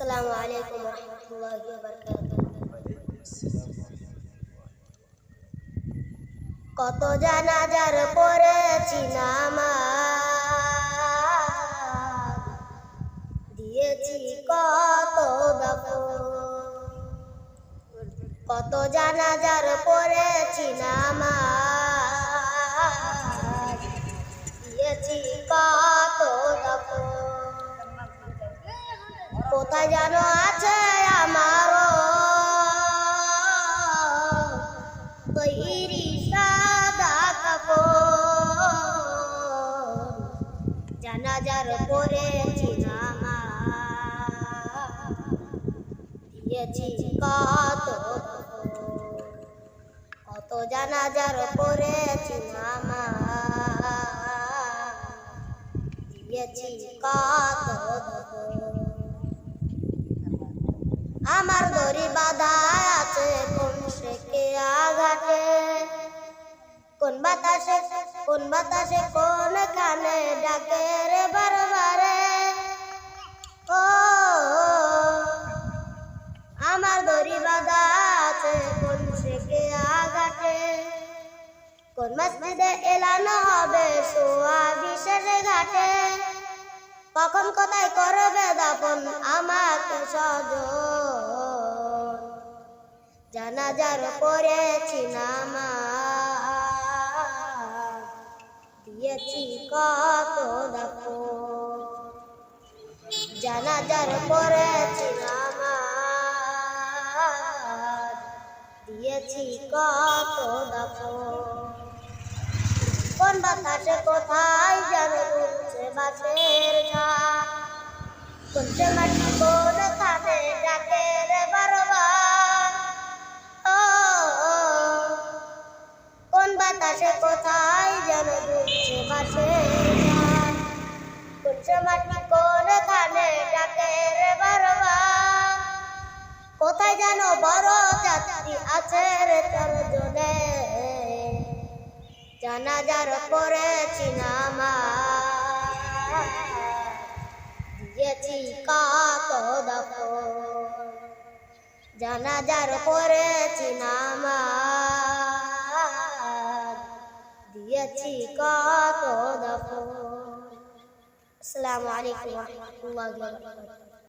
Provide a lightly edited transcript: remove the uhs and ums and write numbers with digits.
আসসালামু আলাইকুম ওয়া রাহমাতুল্লাহি ওয়া বারাকাতুহু। কত জানাজার পড়েছি নামাজ, দিয়েছি কত দাফন। কত জানাজার পড়েছি নামাজ, দিয়েছি কত দাফন। কোথায় যেন আছে আমারও তৈরি সাদা কাফন, জানাজার পড়েছি নামাজ, দিয়েছি কত দাফন। কত জানাজার পড়েছি নামাজ, দিয়েছি কত দাফন। আমার দড়ি বাঁধা আছে কোন শেকে আঘাটে, কোন বাতাসে কোন কানে ডাকে রে বারবারে। ও আমার দড়ি বাঁধা আছে কোন শেকে আঘাটে, কোন মসজিদে এলানো হবে সোয়া বিশেষ ঘাটে। কখন কোথায় করবে দাফন আমাকে সজন, জানাজার পড়েছি নামাজ, দিয়েছি কত দাফন। জানাজার পড়েছি নামাজ, দিয়েছি কত দাফন। কোন বাতাসে কোথায় যেন ঘুরছে বাঁশের ঝাড়, কোন মাটি কোন কানে ডাকে রে বারবার। ও কোন বাতাসে কোথায় যেন ঘুরছে বাঁশের ঝাড়, কোন মাটি কোন কানে ডাকে রে বারবার। কোথায় যেন বড় যাত্রী আছে রে চারজনে, জানাজার পড়েছি নামাজ, দিয়েছি কত দাফন। জানাজার পড়েছি নামাজ, দিয়েছি কত দাফন। আসসালামু আলাইকুম ওয়া রাহমাতুল্লাহি ওয়া বারাকাতুহু।